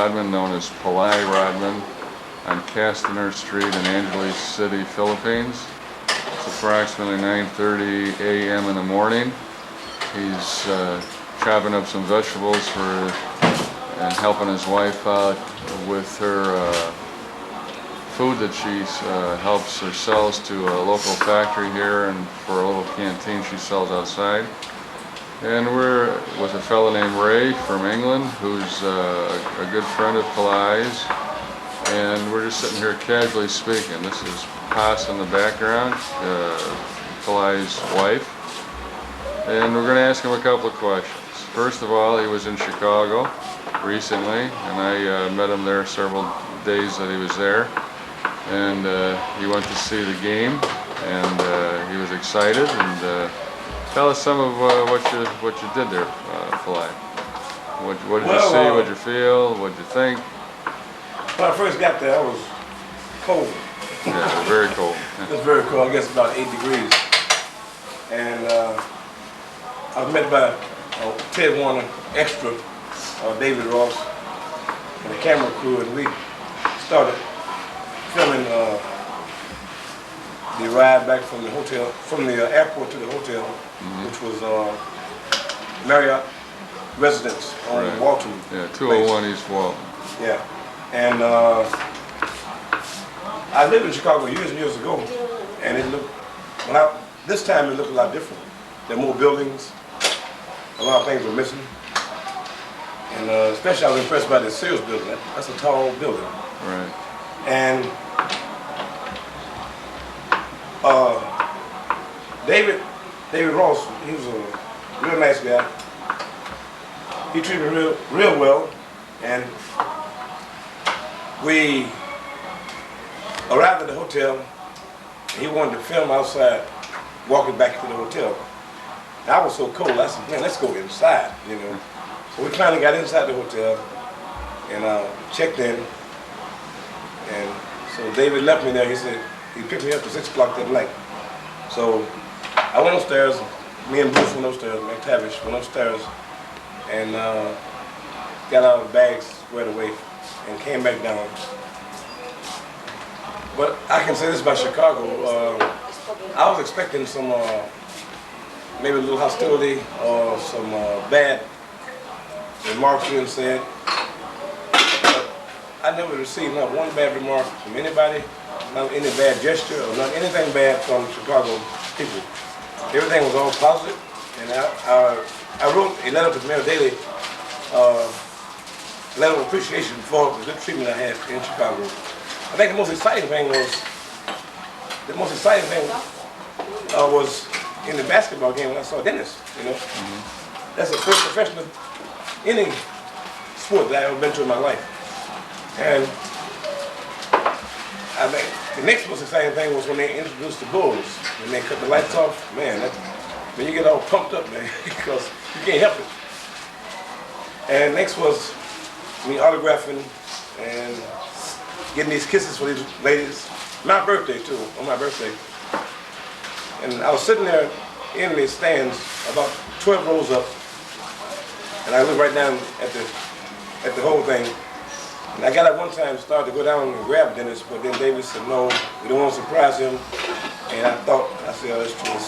Rodman, known as Pilay Rodman, on Castaner Street in Angeles City, Philippines. It's approximately 9:30 a.m. in the morning. He's chopping up some vegetables and helping his wife out with her food that she helps or sells to a local factory here, and for a little canteen she sells outside. And we're with a fellow named Ray from England, who's a good friend of Pilay's, and we're just sitting here casually speaking. This is Haas in the background, Pilay's wife, and we're going to ask him a couple of questions. First of all, he was in Chicago recently, and I met him there several days that he was there, and he went to see the game, and he was excited. And tell us some of what you did there, Pilay. What did you see? What did you feel? What did you think? When I first got there, I was cold. Yeah, it was very cold. It was very cold. I guess about 8 degrees. And I was met by Ted Warner, extra, David Ross, and the camera crew, and we started filming the ride back from the hotel, from the airport to the hotel, which was Marriott Residence on Walton. Yeah, 201 East Walton. Yeah, and I lived in Chicago years and years ago, and it looked, this time it looked a lot different. There were more buildings, a lot of things were missing, and especially I was impressed by the Sears building. That's a tall building. Right. And David Ross, he was a real nice guy. He treated me real well, and we arrived at the hotel, and he wanted to film outside, walking back to the hotel. And I was so cold, I said, man, let's go inside, you know. So we finally got inside the hotel, and checked in, and so David left me there. He said, he picked me up at 6 o'clock that night. So I went upstairs, me and Bruce went upstairs, McTavish went upstairs, and got our bags squared away and came back down. But I can say this about Chicago, I was expecting some, maybe a little hostility or some bad remarks being said. But I never received not one bad remark from anybody, not any bad gesture, or not anything bad from Chicago people. Everything was all positive, and I wrote a letter to Mayor Daley, a letter of appreciation for the good treatment I had in Chicago. I think the most exciting thing was in the basketball game when I saw Dennis. You know, that's the first professional any sport that I've ever been to in my life, and I think the next most exciting thing was when they introduced the Bulls. When they cut the lights off, man, when you get all pumped up, man, because you can't help it. And next was me autographing and getting these kisses for these ladies. My birthday too, on my birthday. And I was sitting there in the stands, about 12 rows up, and I looked right down at the whole thing. And I got up one time, started to go down and grab Dennis, but then David said, no, we don't want to surprise him. And I said, oh, that's true.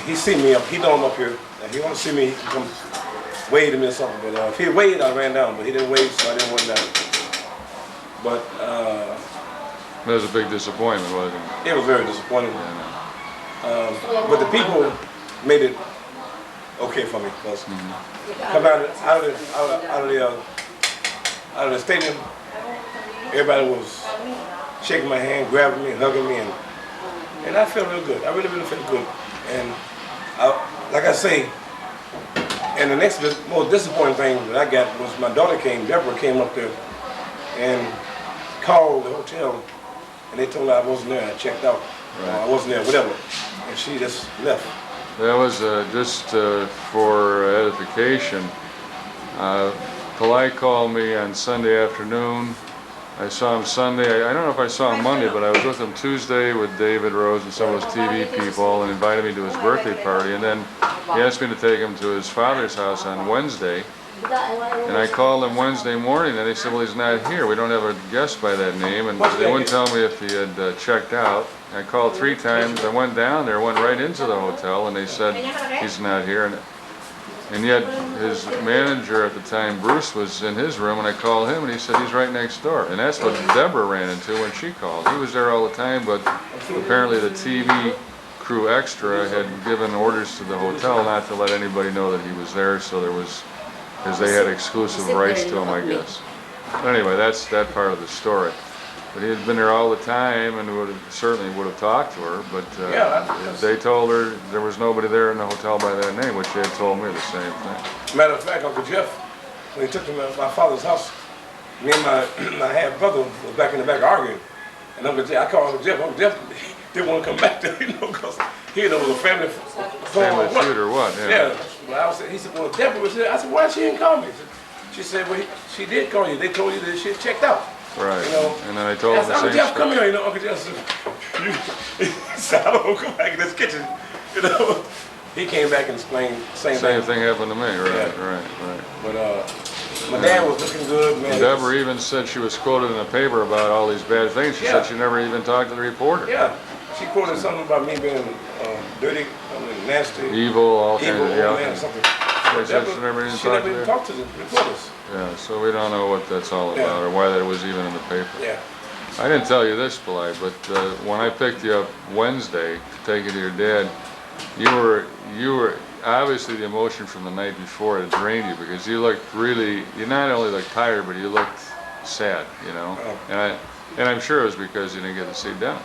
He seen me up, he know I'm up here. And he want to see me, he can come wave to me or something. But if he waved, I ran down, but he didn't wave, so I didn't run down. But that was a big disappointment, wasn't it? It was very disappointing. Yeah, but the people made it okay for me, because coming out of the stadium, everybody was shaking my hand, grabbing me, hugging me, and I felt real good. I really, really felt good. And like I say, and the next most disappointing thing that I got was my daughter Deborah came up there and called the hotel, and they told her I wasn't there. I checked out. Right. I wasn't there, whatever. And she just left. That was just for edification. Pilay called me on Sunday afternoon. I saw him Sunday. I don't know if I saw him Monday, but I was with him Tuesday with David Rose and some of his TV people, and invited me to his birthday party. And then he asked me to take him to his father's house on Wednesday And I called him Wednesday morning, and they said, well, he's not here. We don't have a guest by that name. And they wouldn't tell me if he had checked out. I called 3 times. I went down there, went right into the hotel, and they said, he's not here. And yet his manager at the time, Bruce, was in his room, and I called him, and he said he's right next door. And that's what Deborah ran into when she called. He was there all the time, but apparently the TV crew extra had given orders to the hotel not to let anybody know that he was there, so there was, because they had exclusive rights to him, I guess. But anyway, that's that part of the story. But he had been there all the time and certainly would have talked to her, but they told her there was nobody there in the hotel by that name, which they had told me the same thing. Matter of fact, Uncle Jeff, when he took me to my father's house, me and my half brother was back in the back arguing. And Uncle Jeff, I called Uncle Jeff didn't want to come back there, because he it was a family feud or what? Yeah. Well, he said, well, Deborah was there. I said, why she didn't call me? She said, well, she did call you. They told you that she had checked out. Right. You know, and then I told him the Uncle same Jeff, story. come here. You know, Uncle Jeff said, he said, I don't come back in this kitchen. You know, he came back and explained the same thing. Same thing happened to me. Right, right. But my dad was looking good, man. Deborah even said she was quoted in the paper about all these bad things. She said she never even talked to the reporter. Yeah. She quoted something about me being dirty, nasty, evil, all kinds of man, something. She never even talked to the reporters. Yeah, so we don't know what that's all about or why that was even in the paper. Yeah. I didn't tell you this, Pilay, but when I picked you up Wednesday to take you to your dad, you were obviously the emotion from the night before had drained you, because you looked really, you not only looked tired, but you looked sad, you know. Oh. And I'm sure it was because you didn't get to sit down.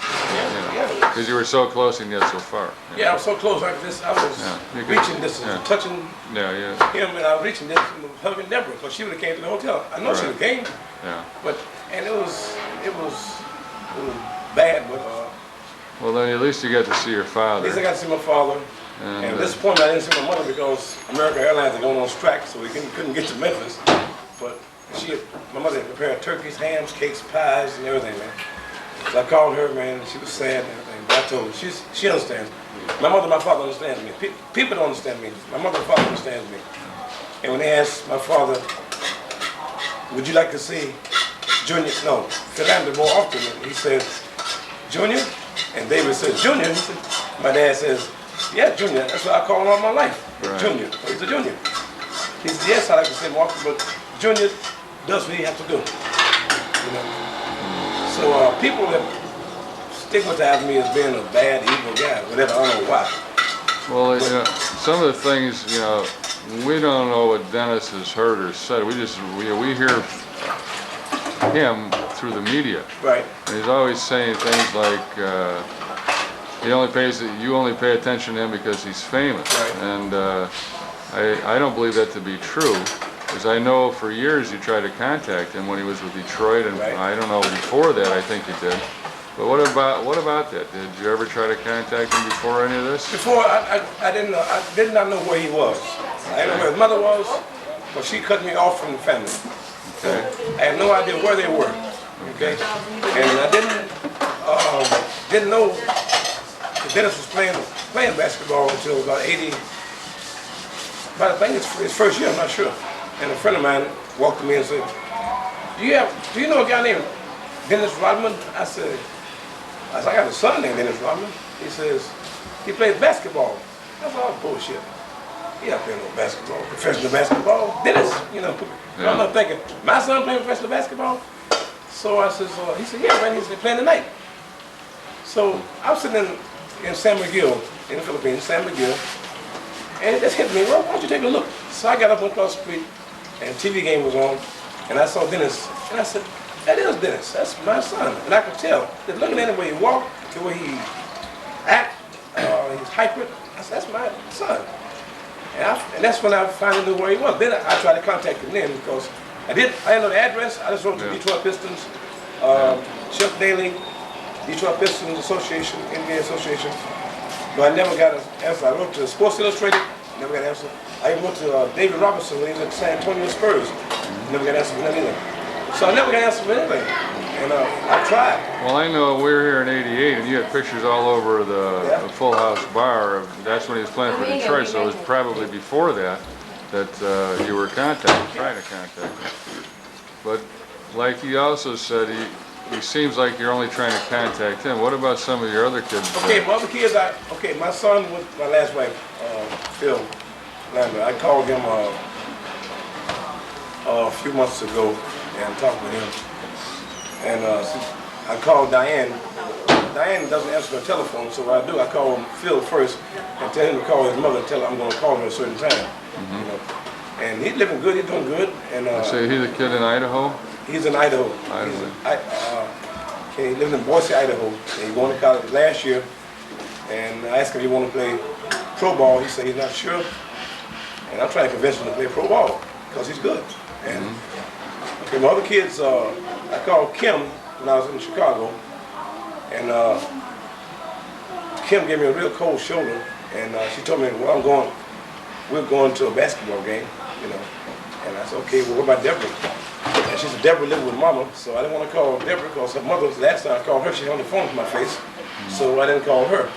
Because you were so close and yet so far. Yeah, I was so close like this. I was reaching distance, touching him, and I was reaching distance, hugging Deborah, because she would have came to the hotel. I know she would have came. Yeah. But it was bad, but well, then at least you got to see your father. At least I got to see my father. And at this point, I didn't see my mother because American Airlines are going on strike, so we couldn't get to Memphis. But my mother had prepared turkeys, hams, cakes, pies, and everything, man. So I called her, man, and she was sad and everything. But I told her, she understands. My mother and my father understand me. People don't understand me. My mother and father understands me. And when they asked my father, would you like to see Junior? No, Philander more often. He said, Junior? And David said, Junior? He said, my dad says, yeah, Junior. That's what I call him all my life. Right. Junior. He's a Junior. He said, yes, I like to see him often, but Junior does what he has to do. You know? So people that stigmatize me as being a bad, evil guy, whatever, I don't know why. Well, you know, some of the things, you know, we don't know what Dennis has heard or said. We hear him through the media. Right. And he's always saying things like, you only pay attention to him because he's famous. Right. And I don't believe that to be true. Because I know for years you tried to contact him when he was with Detroit, and I don't know, before that I think you did. But what about that? Did you ever try to contact him before any of this? Before, I did not know where he was. I didn't know where his mother was, but she cut me off from the family. Okay. I had no idea where they were. Okay. And I didn't know that Dennis was playing basketball until about 80. But I think it's his first year, I'm not sure. And a friend of mine walked to me and said, do you know a guy named Dennis Rodman? I said, I got a son named Dennis Rodman. He says, he plays basketball. I said, oh, bullshit. He not playing no basketball, professional basketball. Dennis, you know. Yeah. I'm not thinking, my son playing professional basketball? So I said, he said, yeah, man, he's playing tonight. So I was sitting in San Miguel, in the Philippines, San Miguel, and it just hit me, well, why don't you take a look? So I got up and across the street, and TV game was on, and I saw Dennis, and I said, that is Dennis, that's my son. And I could tell, just looking at him, the way he walked, the way he act, he's hyper, I said, that's my son. And that's when I finally knew where he was. Then I tried to contact him then, because I didn't know the address. I just wrote to Detroit Pistons, Chuck Daly, Detroit Pistons Association, NBA Association. But I never got an answer. I wrote to Sports Illustrated, never got an answer. I even wrote to David Robinson when he was at San Antonio Spurs, never got an answer for them either. So I never got an answer for anything, and I tried. Well, I know we were here in '88, and you had pictures all over the Full House bar. That's when he was playing for Detroit, so it was probably before that. that you were trying to contact him. But like he also said, he seems like you're only trying to contact him. What about some of your other kids? Okay, my other kids, my son with my last wife, Phil Lambert. I called him a few months ago and talked with him. And I called Diane. Diane doesn't answer the telephone, so what I do, I call Phil first and tell him to call his mother and tell her I'm going to call him at a certain time. You know. And he's living good, he's doing good. And so he's a kid in Idaho? He's in Idaho. He lives in Boise, Idaho. And he's going to college last year. And I asked him if he wanted to play pro ball. He said he's not sure. And I'm trying to convince him to play pro ball because he's good. And okay, my other kids, I called Kim when I was in Chicago. And Kim gave me a real cold shoulder. And she told me, well, we're going to a basketball game, you know. And I said, okay, well, what about Deborah? And she said, Deborah lived with Mama, so I didn't want to call Deborah because her mother, last time I called her, she had on the phone to my face, so I didn't call her.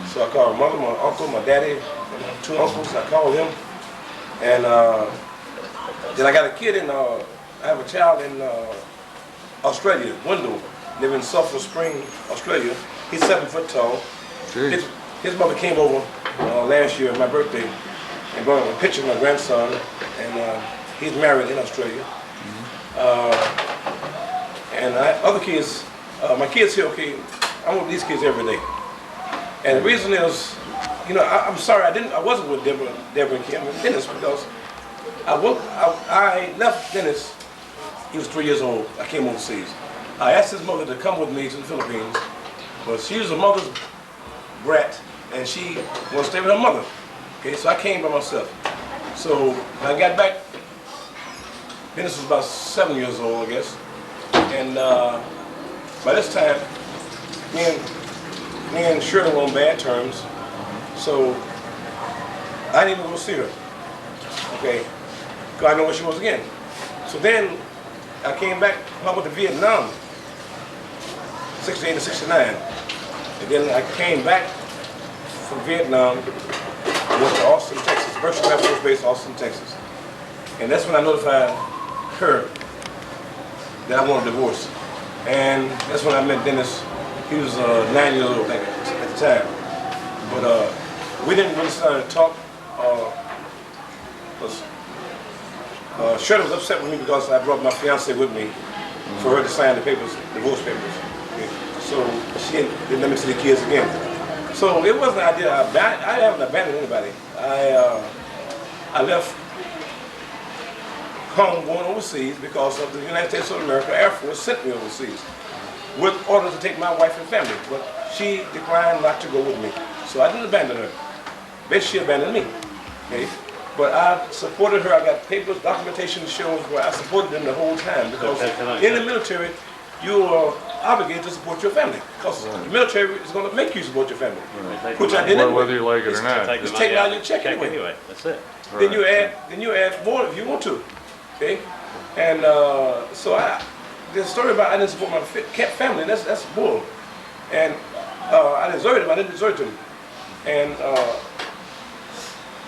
So I called my mother, my uncle, my daddy, and my two uncles. I called him. And then I got a kid I have a child in Australia, Wendell, living in Sulphur Spring, Australia. He's 7 foot tall. His mother came over last year, my birthday, and brought a picture of my grandson, and he's married in Australia. And other kids, my kids here, okay, I'm with these kids every day. And the reason is, you know, I'm sorry I wasn't with Deborah and Kim and Dennis because I left Dennis, he was 3 years old, I came overseas. I asked his mother to come with me to the Philippines, but she was a mother's brat, and she wanted to stay with her mother. Okay, so I came by myself. So when I got back, Dennis was about 7 years old, I guess. And by this time, me and Shirley were on bad terms. So I didn't even go see her. Okay, because I know where she was again. So then I came back, I went to Vietnam, 68 and 69. And then I came back from Vietnam. I went to Austin, Texas, Berkshire Air Force Base, Austin, Texas. And that's when I notified her that I wanted a divorce. And that's when I met Dennis. He was 9 years old at the time. But we didn't really start to talk. Shirley was upset with me because I brought my fiance with me for her to sign the papers, divorce papers. Okay. So she didn't let me see the kids again. So it wasn't an idea. I haven't abandoned anybody. I left home going overseas because of the United States of America Air Force sent me overseas with orders to take my wife and family. But she declined not to go with me. So I didn't abandon her. Basically, she abandoned me. Okay? But I supported her. I got papers, documentation shows where I supported them the whole time because in the military, you are obligated to support your family because the military is going to make you support your family, which I did anyway. Whether you like it or not. Just take out your check anyway. That's it. Then you add more if you want to. Okay, and so the story about I didn't support my family, that's bull. And I deserted them. I didn't desert them. And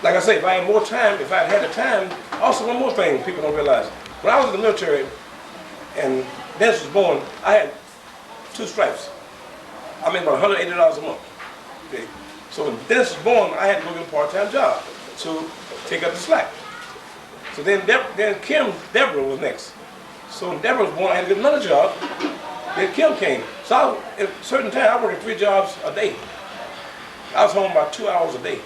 like I say, if I had more time, if I had the time, also one more thing people don't realize. When I was in the military and Dennis was born, I had 2 stripes. I made about $180 a month. Okay. So when Dennis was born, I had to go get a part-time job to take up the slack. So then Deborah was next. So when Deborah was born, I had to get another job. Then Kim came. So at a certain time, I worked 3 jobs a day. I was home about 2 hours a day.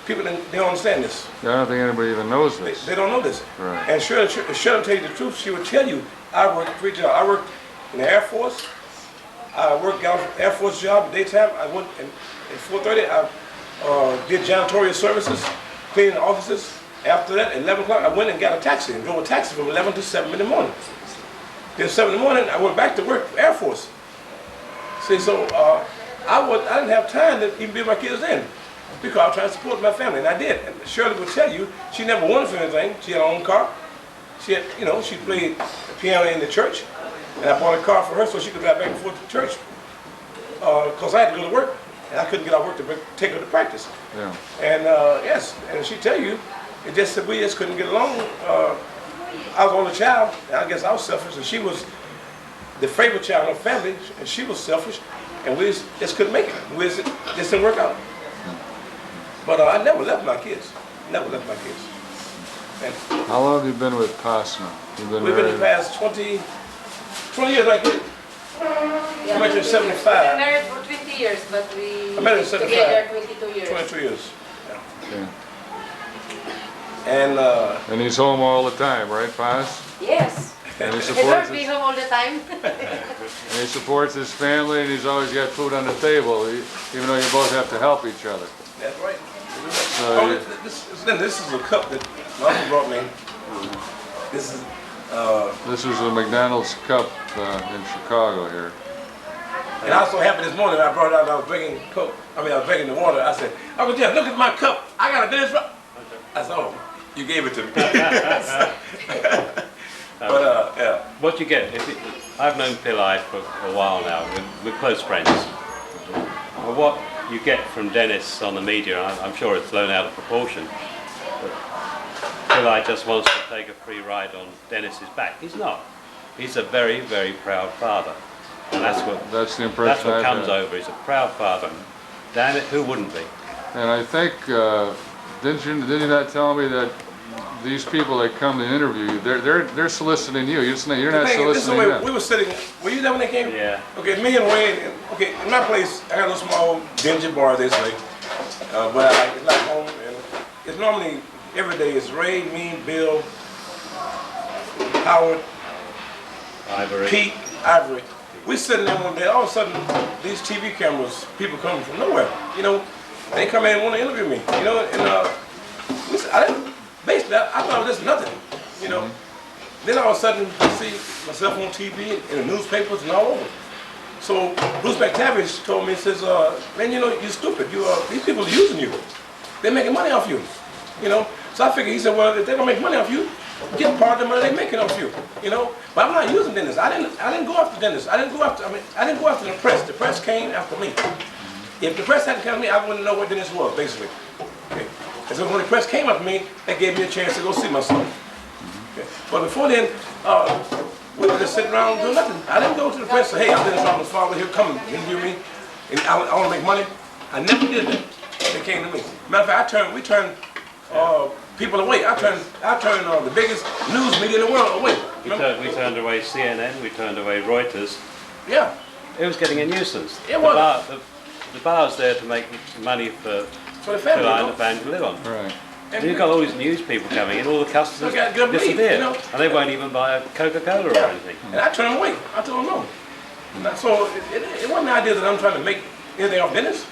People they don't understand this. I don't think anybody even knows this. They don't know this. Right. And Shirley tell you the truth. She would tell you, I worked 3 jobs. I worked in the Air Force. I worked got an Air Force job daytime. I went at 4:30. I did janitorial services, cleaning offices. After that, at 11 o'clock, I went and got a taxi and drove a taxi from 11 to 7 in the morning. Then 7 in the morning, I went back to work for Air Force. See, so I didn't have time to even be with my kids then because I was trying to support my family, and I did. And Shirley would tell you, she never wanted for anything. She had her own car. She had, you know, she played the piano in the church, and I bought a car for her so she could drive back and forth to church because I had to go to work, and I couldn't get out of work to take her to practice. Yeah. And yes, and she'd tell you, It just said we just couldn't get along. I was the only child, and I guess I was selfish, and she was the favorite child of the family, and she was selfish, and we just couldn't make it. Just didn't work out. But I never left my kids. Never left my kids. And How long have you been with Costner? You've been we've been married? the past 20 years like this. Yeah, I met you in we've 75. been married for 20 years, but we I met her in lived 75. together 22 years. 22 years. Yeah. Okay. And And he's home all the time, right, Paz? Yes. And he He supports don't be his, home all the time. and he supports his family, and he's always got food on the table, even though you both have to help each other. that's right. So Oh, you- this is a cup that my uncle brought me. This is This was a McDonald's cup in Chicago here. and I was so happy this morning I brought it out. I was drinking Coke. I was drinking the water. I said, Uncle Jeff, look at my cup. I got a Dennis Rodman. I said, oh, you gave it to me. But yeah. What do you get? I've known Pilay for a while now. We're close friends. Well, what you get from Dennis on the media, I'm sure it's blown out of proportion. But Pilay just wants to take a free ride on Dennis's back. He's not. He's a very, very proud father, and that's the what impression I've comes had. over. He's a proud father. Damn it, who wouldn't be? And I think, did you not tell me that these people that come to interview you, they're soliciting you. You're not This is the soliciting way them. we were sitting. Were you there when they came? Yeah. Okay, me and Wayne. Okay, in my place, I got a little small dingy bar this way, but it's like home. And it's normally every day. It's Ray, me, Bill, Howard, Ivory. Pete, Ivory. We sitting there one day. All of a sudden, these TV cameras, people coming from nowhere. You know, they come in and want to interview me. You know, and we said, basically, I thought it was just nothing. You know. Then all of a sudden, I see myself on TV, in the newspapers, and all over. So Bruce McTavish told me, he says, man, you know, you're stupid. These people are using you. They're making money off you. You know. So I figured, he said, well, if they're gonna make money off you, get part of the money they're making off you. You know. But I'm not using Dennis. I didn't go after Dennis. I didn't go after the press. The press came after me. If the press hadn't come to me, I wouldn't know what Dennis was, basically. Okay. And so when the press came after me, they gave me a chance to go see my son. Okay. But before then, we were just sitting around doing nothing. I didn't go to the press and say, hey, I'm Dennis Rodman's father, here, come and interview me, and I want to make money. I never did that. They came to me. Matter of fact, we turned people away. I turned the biggest news media in the world away. We turned away CNN, we turned away Reuters. Yeah. It was getting a nuisance. It was. The bar's there to make money for the family. Pilay and the family to live on. Right. And you've got all these news people coming in, all the customers Look, I gotta believe, disappear. you know. And they won't even buy a Coca-Cola or anything. And I turned them away. I told them no. So it wasn't the idea that I'm trying to make anything off Dennis.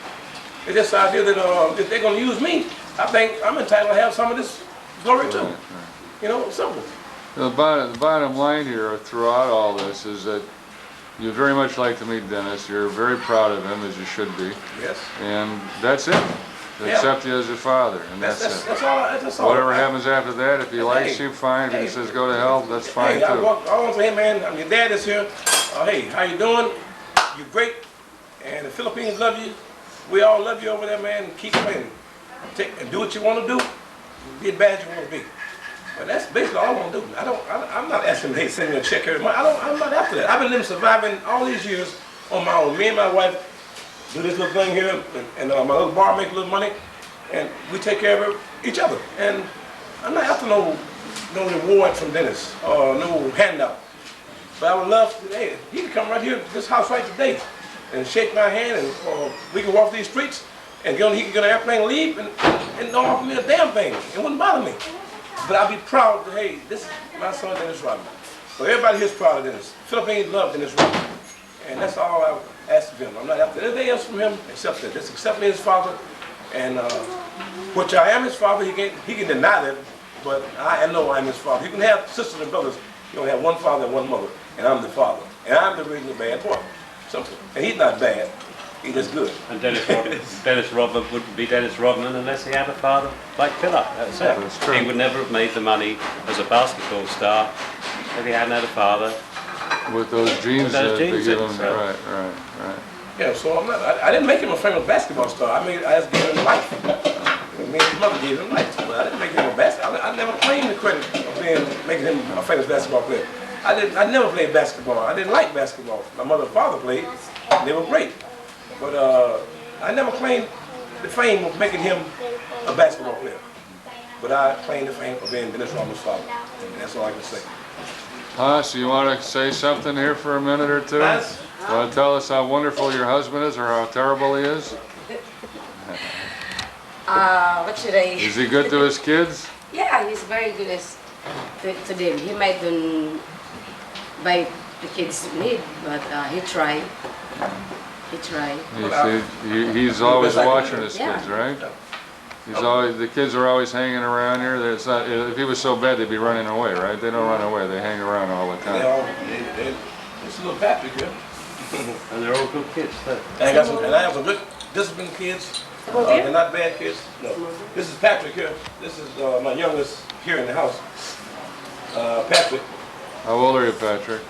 It's just the idea that if they're going to use me, I think I'm entitled to have some of this glory too. Right, right. You know, simple. The bottom line here throughout all this is that you very much like to meet Dennis. You're very proud of him, as you should be. Yes. And that's it. They accept you as your father, and that's it. That's all. Whatever happens after that, if he likes Hey, you, fine. If he hey. says go to hell, that's fine Hey, I too. want to say, hey man, your dad is here. Hey, how you doing? You're great. And the Philippines love you. We all love you over there, man. Keep playing. And do what you want to do. Be as bad as you want to be. But that's basically all I want to do. I'm not asking them, hey, send me a check every month. I'm not after that. I've been living, surviving all these years on my own. Me and my wife do this little thing here, and my little bar make a little money, and we take care of each other. And I'm not after no reward from Dennis or no handout. But I would love to, hey, he can come right here to this house right today and shake my hand, and we can walk these streets, and he can get on an airplane and leave, and don't offer me a damn thing. It wouldn't bother me. But I'd be proud that, hey, this is my son, Dennis Rodman. So everybody here's proud of Dennis. Philippines love Dennis Rodman. And that's all I ask of him. I'm not after anything else from him except that. Just accept me as father. And which I am his father. He can deny that, but I know I'm his father. You can have sisters and brothers. You only have one father and one mother. And I'm the father. And I'm the reason the bad boy. Simple. And he's not bad. He's just good. And Dennis Rodman wouldn't be Dennis Rodman unless he had a father like Pilay. That's it. That's true. He would never have made the money as a basketball star if he hadn't had a father. With those genes that they genes give in, him. so. Right. Yeah, so I didn't make him a famous basketball star. I just gave him life. me and his mother gave him lights, but I didn't make him a basketball. I never claimed the credit of making him a famous basketball player. I never played basketball. I didn't like basketball. My mother and father played, and they were great. But I never claimed the fame of making him a basketball player. But I claimed the fame of being Dennis Rodman's father, and that's all I can say. So you want to say something here for a minute or two? Yes. Want to tell us how wonderful your husband is or how terrible he is? What should I? Is he good to his kids? Yeah, he's very good to them. He might don't buy the kids need, but he tried. He tried. He's always watching his Yeah. kids, right? He's always, the kids are always hanging around here. It's not, if he was so bad, they'd be running away, right? They don't run away. They hang around all the time. It's a little Patrick here. And they're all good kids too. And I have some good disciplined kids. They're not bad kids. No. This is Patrick here. This is my youngest here in the house. Patrick. How old are you, Patrick?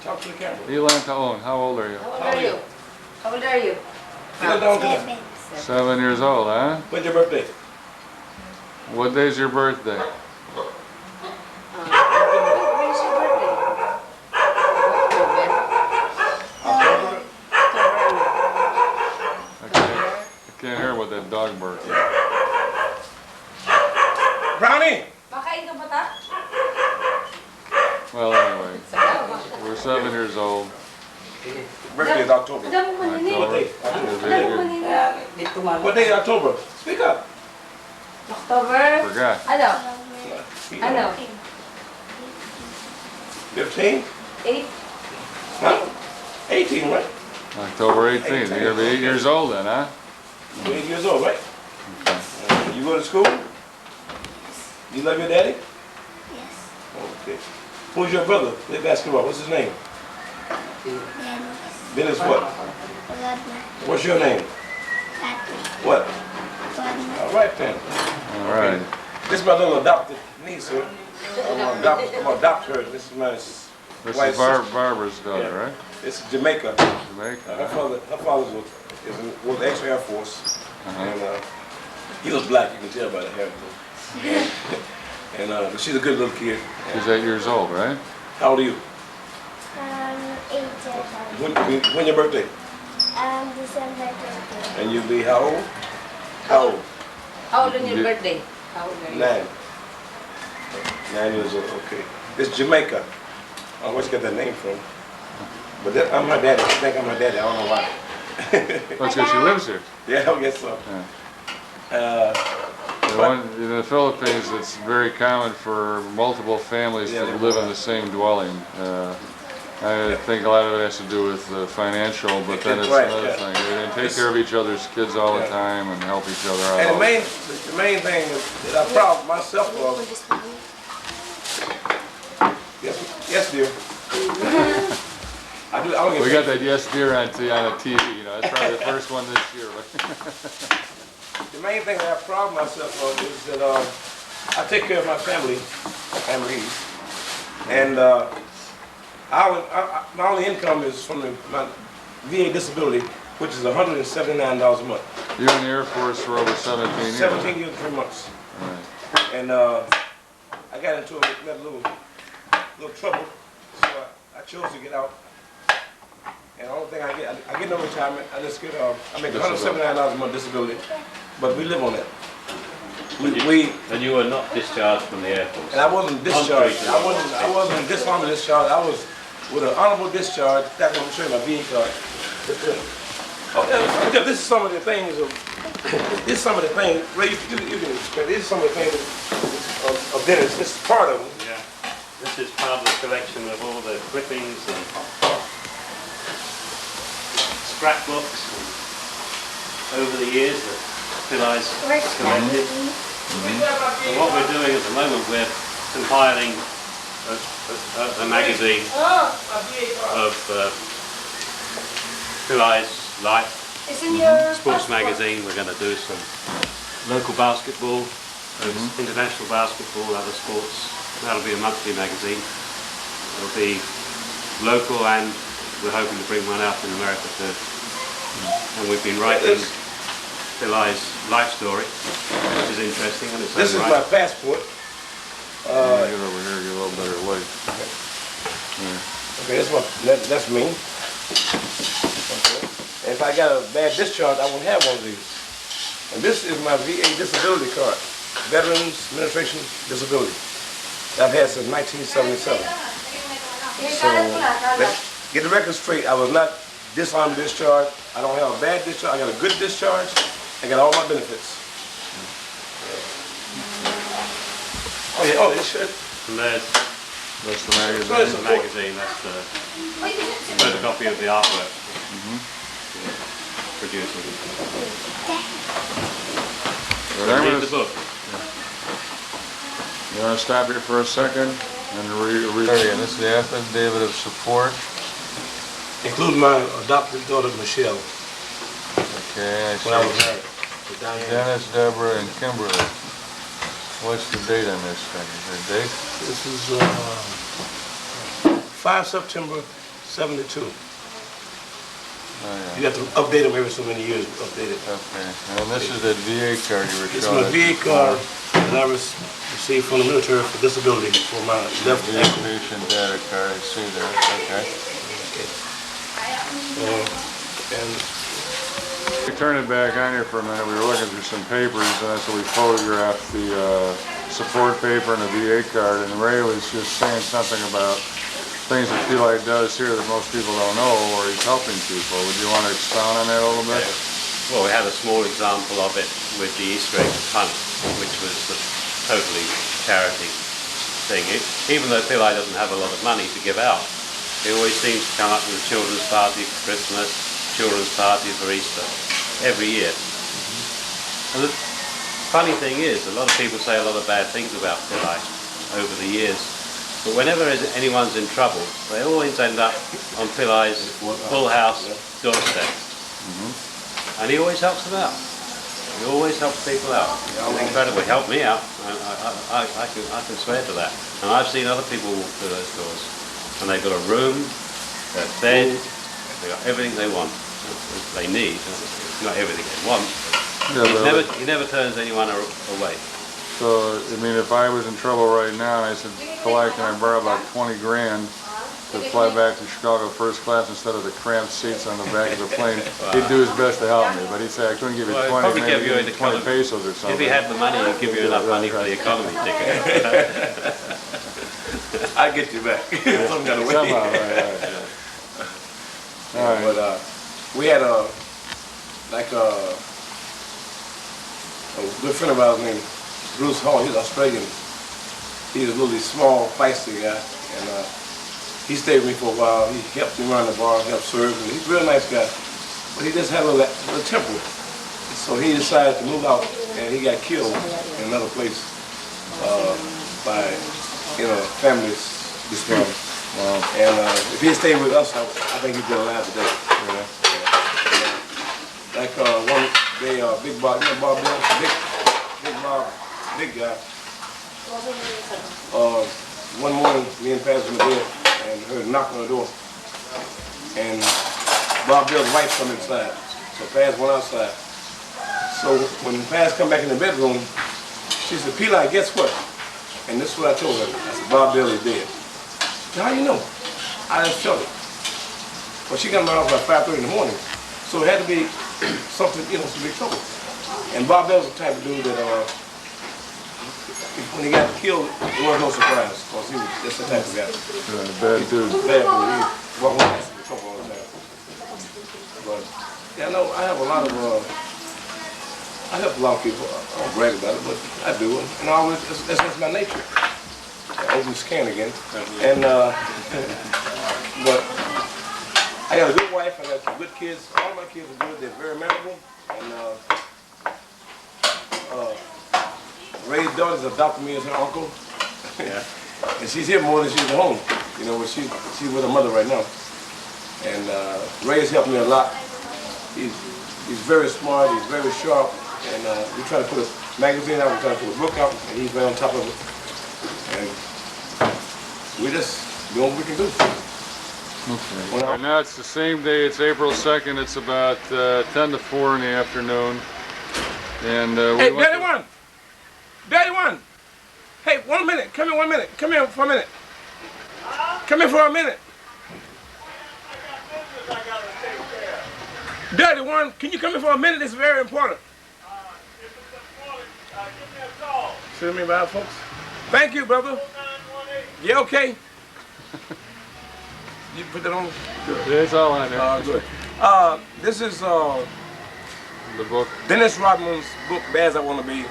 Talk to the camera. Elan Taon, how old are you? How old are you? How old are you? Sit down to them. 7 years old, huh? When's your birthday? What day's your birthday? When is your birthday? October. I can't hear what that dog barks. Brownie! Makain ka ba ta? Well, anyway, we're 7 years old. Birthday is October. Madam mo manini. What day? Madam mo manini. What day is October? Speak up. October. Forgot. Ano? Speak Ano? up. 15? 8? Huh? 18, right? October 18th. You're gonna be 8 years old then, huh? You're 8 years old, right? You go to school? You love your daddy? Yes. Okay. Who's your brother? Play basketball. What's his name? Dennis. Dennis what? Rodman. What's your name? Patrick. What? Rodman. All right then. All right. This is my little adopted niece here. I'm gonna adopt her. This is my This wife's is sister. Barbara's daughter, Yeah. right? This is Jamaica. Jamaica. Her father was ex-Air Force, Uh-huh. and he was black. You can tell by the hair. And but she's a good little kid. She's 8 years old, right? How old are you? 8 years old. When your birthday? December 20th. And you'll be how old? How old? How old on your birthday? How old are you? 9. 9 years old. Okay. It's Jamaica. I don't know where you get that name from. But I'm my daddy. I think I'm my daddy. I don't know why. That's because she lives here. Yeah, I guess so. Yeah. In the Philippines, it's very common for multiple families to live in the same dwelling. I think a lot of it has to do with financial, but then it's another thing. They take care of each other's kids all the time and help each other out. And the main thing that I'm proud of myself of. Yes, dear. I don't get We got that Yes Dear on a TV, you know, that's probably the first one this year. The main thing that I'm proud of myself of is that I take care of my families, and my only income is from my VA disability, which is $179 a month. You were in the Air Force for over 17 years. 17 years and 3 months. Right. And I got into a little trouble, so I chose to get out. And the only thing I get no retirement. I just get I make $179 a month disability, but we live on that. And you were not discharged from the Air Force? And I wasn't discharged. I wasn't dishonorably discharged. I was with an honorable discharge. That's what I'm showing my VA card. Oh, this is some of the things. This is some of the things. Ray, you can explain. This is some of the things of Dennis. This is part of them. Yeah. This is part of the collection of all the clippings and scrapbooks over the years that Pilay's collected. And what we're doing at the moment, we're compiling a magazine of Pilay's life. It's in your Sports passport. magazine. We're going to do some local basketball, international basketball, other sports. That'll be a monthly magazine. It'll be local, and we're hoping to bring one out in America too. And we've been writing Pilay's life story, which is interesting in its This is own my right. passport. Get over here, get a little better light. Okay, that's me. Okay. And if I got a bad discharge, I won't have one of these. And this is my VA disability card, Veterans Administration Disability. That I've had since 1977. So let's get the record straight. I was not disarmed discharged. I don't have a bad discharge. I got a good discharge. I got all my benefits. Oh yeah, oh, this shirt. And there's That's the magazine. That's the magazine, that's the photocopy of the artwork. Producing. But I'm Read gonna, the book. you want to stop here for a second and read again. This is the affidavit of support. Including my adopted daughter, Michelle, Okay, I when I was see. married to Diane. Dennis, Deborah, and Kimberly. What's the date on this thing? Is there a date? This is 5 September 72. Oh, You yeah. have to update them every so many years. Update it. Okay. And this is that VA card you were It's showing my us VA before. card that I received from the military for disability for my left VA ankle. patient data card, I see there. Okay. And Turn it back on here for a minute. We were looking through some papers, and so we photographed the support paper and the VA card, and Ray was just saying something about things that Pilay does here that most people don't know, where he's helping people. Would you want to expound on that a little bit? Well, we had a small example of it with the Easter egg hunt, which was a totally charity thing. Even though Pilay doesn't have a lot of money to give out, he always seems to come up with a children's party for Christmas, children's party for Easter, every year. And the funny thing is, a lot of people say a lot of bad things about Pilay over the years, but whenever anyone's in trouble, they always end up on Pilay's full house doorstep. And he always helps them out. He always helps people out. It's incredible. He helped me out. I can swear to that. And I've seen other people walk through those doors, and they've got a room, they're fed, they've got everything they want. They need. It's not everything they want. Yeah, He never turns anyone away. So, I mean, if I was in trouble right now and I said, Pilay, can I borrow about 20 grand to fly back to Chicago first class instead of the cramped seats on the back of the plane, he'd do his best to help me, but he'd say, I couldn't give you Well, 20, probably maybe give you even 20 pesos or something. If he had the money, he'd give you enough money for the economy ticket. I get you back. Some kind of way. Somehow, right. All right. But we had a good friend of ours named Bruce Hall. He's Australian. He's a really small, feisty guy, and he stayed with me for a while. He helped me run the bar, helped serve, and he's a real nice guy. But he just had a little temper. So he decided to move out, and he got killed in another place by family dispute. Wow. And if he had stayed with us, I think he'd been alive today. Like one day, Big Bob, you know Bob Bill? Big Bob, big guy. One morning, me and Paz were in bed and heard a knock on the door. And Bob Bill's wife come inside. So Paz went outside. So when Paz come back in the bedroom, she said, Pilay, guess what? And this is what I told her. I said, Bob Bill is dead. She said, how you know? I just felt it. Well, she got in my house about 5:30 in the morning. So it had to be something, some big trouble. And Bob Bell was the type of dude that when he got killed, it was no surprise, because he was just the type of guy. Bad dude. Bad dude. He walked around in trouble all the time. But yeah, no, I have a lot of I help a lot of people. I don't brag about it, but I do, and I always that's just my nature. I open this can again, and but I got a good wife. I got some good kids. All my kids are good. They're very memorable, and Ray's daughter's adopted me as her uncle. Yeah. And she's here more than she's at home. But she's with her mother right now. And Ray's helped me a lot. He's very smart, he's very sharp, and we try to put a magazine out, we try to put a book out, and he's right on top of it. And we just doing what we can do. Okay. Right now it's the same day, it's April 2nd, it's about 10 to 4 in the afternoon. And Hey, Daddy One! Daddy One! Hey, 1 minute. Come here 1 minute. Come here for a minute. Come here for a minute. Daddy One, can you come here for a minute? This is very important. See me about, folks? Thank you, brother. You okay? You put that on? Good. Yeah, it's all on there. Good. This is The book. Dennis Rodman's book, Bad As I Want to Be.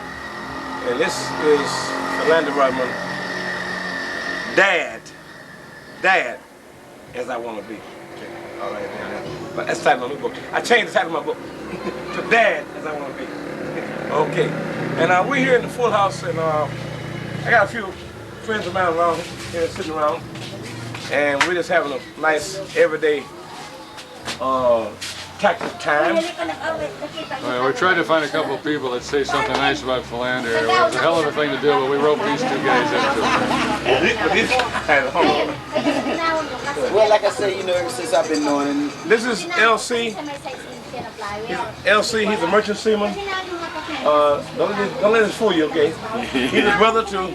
And this is Philander Rodman, Dad, As I Want to Be. Okay. All right, but that's the title of my book. I changed the title of my book to Dad, As I Want to Be. Okay. And we're here in the Full House, and I got a few friends of mine around here sitting around, and we're just having a nice everyday tactic time. We tried to find a couple of people that say something nice about Philander. It was a hell of a thing to do, but we roped these two guys into it. Well, like I said, you know, ever since I've been knowing him. This is LC. LC, he's a merchant seaman. Don't let this fool you, okay? He's his brother too.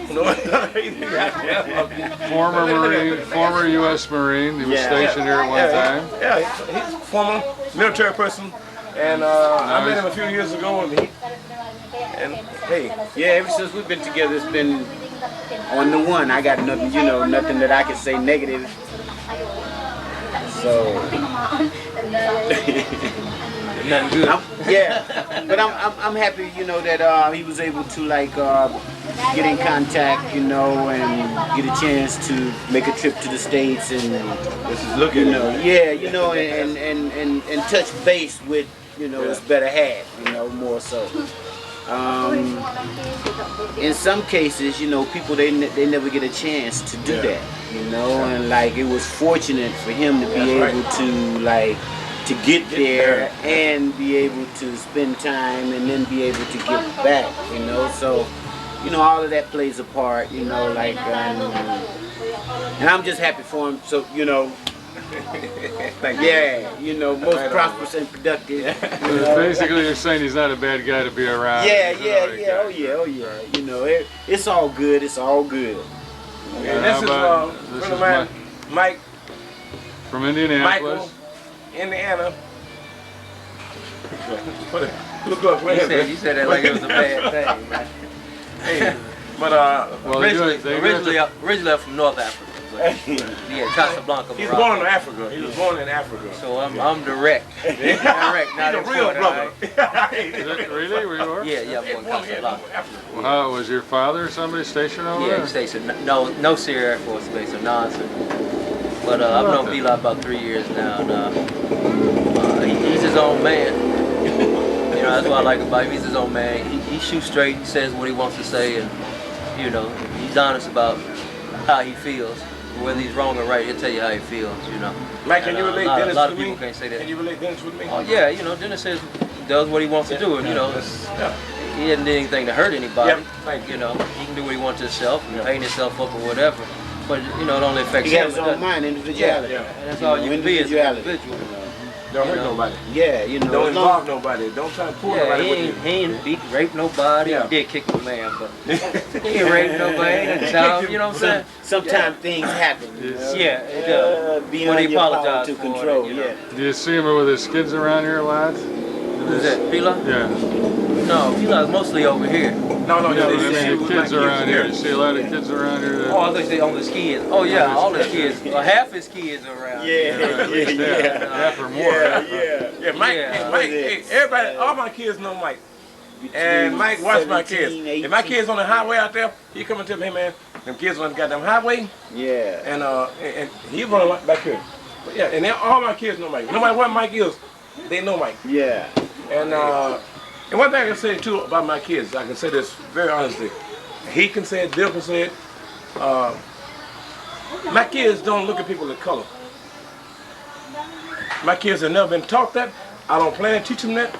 Former Marine, former U.S. Marine. He was stationed here at one time. Yeah, he's a former military person, and I met him a few years ago, and hey, Yeah, ever since we've been together, it's been on the one. I got nothing, you know, nothing that I can say negative. So. nothing good. But I'm happy, you know, that he was able to like get in contact, you know, and get a chance to make a trip to the States and Looking, you know, yeah, you know, and touch base with, you know, his better half, you know, more so. In some cases, you know, people they never get a chance to do that, you know, and like it was fortunate for him to be able to like to get there and be able to spend time and then be able to give back, you know. So, you know, all of that plays a part, you know, like, and I'm just happy for him. So, you know, yeah, you know, most prosperous and productive. You know. Basically, you're saying he's not a bad guy to be around. Yeah, oh yeah. You know, it's all good. It's all good. And this is friend of mine, Mike. From Indianapolis. Michael, Indiana. Look up, You said that like it was a bad thing, man. Hey, but originally I'm from North Africa. Yeah, Casablanca. he's Morocco. born in Africa. He was born in Africa. So I'm direct. Direct, not He's a real brother. Is it really? Where you are? Yeah, I'm born in Casablanca. Well, how, was your father or somebody stationed over Yeah, there? he's stationed. No Sierra Air Force Base, so nonsense. But I've known Pilay about 3 years now, and he's his own man. You know, that's what I like about him. He's his own man. He shoots straight. He says what he wants to say, and you know, he's honest about how he feels. Whether he's wrong or right, he'll tell you how he feels. You know. Mike, can you relate Dennis a lot with of people me? can't say that. Can you relate Dennis with me? Oh yeah, you know, Dennis does what he wants to do, and you know, he hasn't did anything to hurt anybody. You know, he can do what he wants to himself, and paint himself up or whatever. But you know, it only affects He him. has his own mind, individuality. And that's all you can be as an individual. Don't hurt nobody. Yeah, you know. Don't involve nobody. Don't try to pull nobody with you. He ain't beat, raped nobody. Yeah. He did kick my man, but he ain't raped nobody. He didn't child, you know what I'm saying? Sometimes things happen. You know? Yeah, it does. Beyond But he your power apologized to for control. it, you know. Yeah. Do you see him with his kids around here a lot? Who's that, Pilay? Yeah. No, Pilay's mostly over here. No, I mean, the kids around here. You see a lot of kids around here. That, Oh, I thought you said on his kids. Oh yeah, all his kids. Well, half his kids are around. half or more. Yeah, Mike. Yeah. Hey, Mike. Hey, everybody, all my kids know Mike. And Mike watch my kids. 17, If my kids on the highway out there, he come and tell me, hey man, them kids on the goddamn highway, Yeah. and he run back here. But yeah, and all my kids know Mike. No matter what Mike is, they know Mike. Yeah. And one thing I can say too about my kids, I can say this very honestly. He can say it, Bill can say it. My kids don't look at people of color. My kids have never been taught that. I don't plan to teach them that.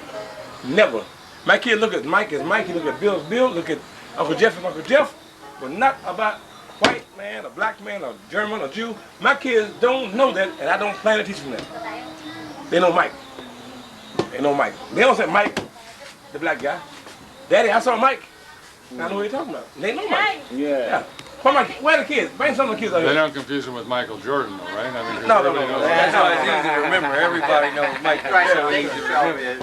Never. My kids look at Mike as Mike, he look at Bill as Bill, look at Uncle Jeff as Uncle Jeff, but not about white man, a black man, a German, a Jew. My kids don't know that, and I don't plan to teach them that. They know Mike. They know Mike. They don't say Mike, the black guy. Daddy, I saw Mike. I know what you're talking about. They know Mike. Yeah. Where, where are the kids? Bring some of the kids out They here. don't confuse him with Michael Jordan, though, right? I mean, 'cause No. everybody knows That's why it's easy to remember. Everybody knows Mike. So easy to remember.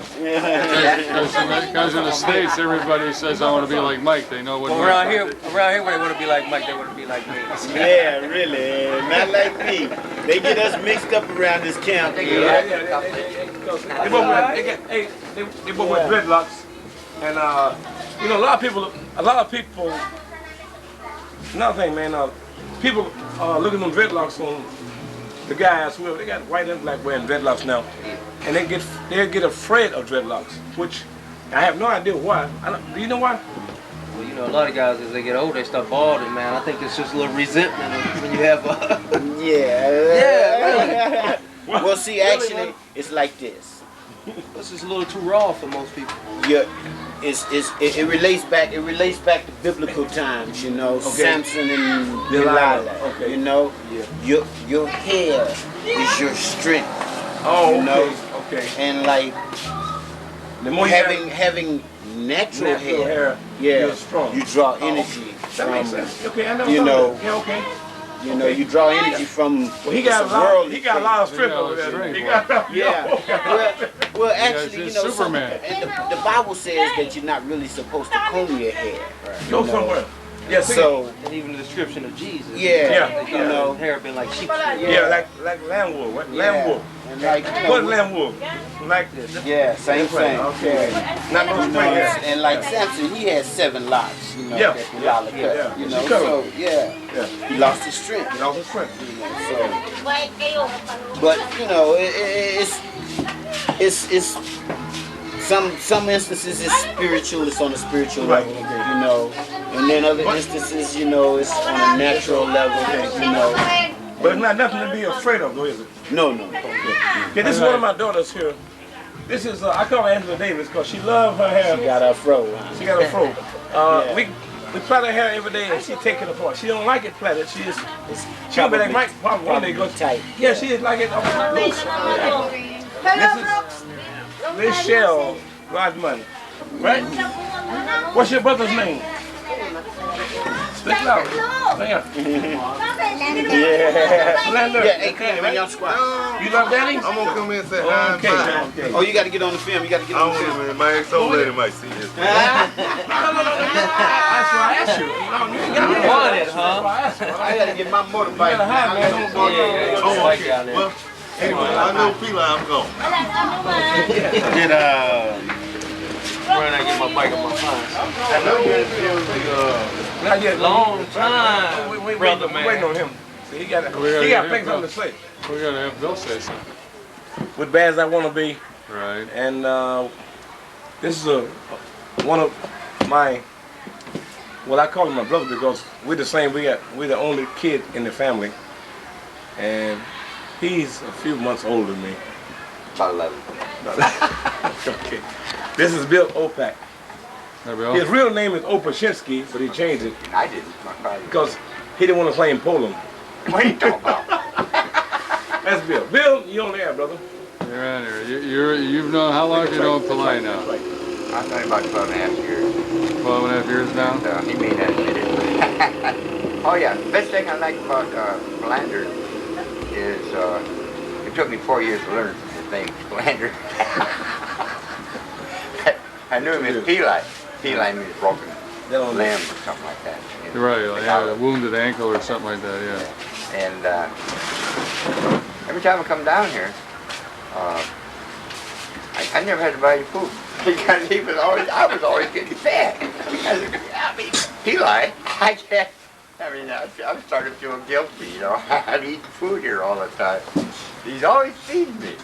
Because in the States, everybody says, I want to be like Mike. They know what Well, around here, when they want to be like Mike, they want to be like me. Yeah, really. Not like me. They get us mixed up around this camp. They both wear dreadlocks. And, you know, a lot of people, another thing, man, people look at them dreadlocks on the guys, whoever, they got white and black wearing dreadlocks now. And they get afraid of dreadlocks, which I have no idea why. Do you know why? Well, you know, a lot of guys, as they get older, they start balding, man. I think it's just a little resentment when you have Yeah. Well, see, actually, it's like this. This is a little too raw for most people. Yeah, it relates back. It relates back to biblical times. You know, Samson and Delilah. Okay. You know, your hair is your strength. Oh, you know? okay. And like The more having natural hair, yeah, you're strong. you draw energy. That makes sense. Okay, I know. You know. Yeah, okay. You know, you draw energy from. Well, he got a lot of strength over there. He got, Yeah. Well, actually, he's you know, Superman. And the Bible says that you're not really supposed to comb your hair. Go somewhere. Yeah, So And even the description of Jesus. yeah, Yeah. you know, His hair been like sheep. yeah, like lamb wool. What? Lamb wool. and like you know, What lamb wool? Like this. yeah, same thing. Okay. Not no You spring know, hair. and like Samson, he had 7 locks. You know, Yeah. that Delilah cut. Yeah. You She know, covered. so yeah, Yeah. he lost his strength. You know, his strength. You know, so, but you know, it's some instances it's spiritual. It's on a spiritual level. Right. You know, and then other instances, you know, it's on a natural level. You know, But it's not nothing to be afraid of, though, is it? no. Okay, this is one of my daughters here. This is, I call her Angela Davis because she loves her hair. She got her fro. Huh? She got a fro. Yeah. We plait her hair every day and she take it apart. She don't like it plaited. She'll be like Mike probably one day goes tight. Yeah, she just like it loose. This shell, Rod Money. Right? What's your brother's name? Speak loud. Yeah. Lander. Yeah, hey, come here, man, y'all squat. You love Daddy? I'm gonna come in and say hi and Okay, bye. okay. Oh, you got to get on the film. You got to get I on the don't film. know, man. My ex-old lady might see this. No. That's why I asked you. No, you ain't got to Want it, huh? I asked you. I got to get my motorbike. You gotta hide, man. Don't go Yeah. Oh, Like okay. down there. Well, anyway, I know Pilay, I'm gone. Get Where did I get my bike on my phone? I know you're in the Not yet. Long time, We brother, waiting on man. him. See, he got gotta things have on the slate. We gotta have Bill say something. With bad as I want to be, Right. and this is one of my. Well, I call him my brother because we're the same. We're the only kid in the family, and he's a few months older than me. About 11. Okay. This is Bill Opak. There we go. His real name is Opashinsky, but he changed it I didn't. My father. because he didn't want to claim Poland. What are you talking about? That's Bill. Bill, you on there, brother? You're on here. You've known, how long have you known Pilay now? I've known about 12 and a half years. 12 and a half years now? He may not admit it. Oh yeah, the best thing I like about Philander is it took me 4 years to learn his name, Philander. I knew him as Pilay. Pilay means broken limb or something like that. You're right, like, yeah, a wounded ankle or something like that, yeah. And every time I come down here, I never had to buy any food because I was always getting fat. I mean, Pilay, I started feeling guilty, you know. I'd eat food here all the time. He's always feeding me.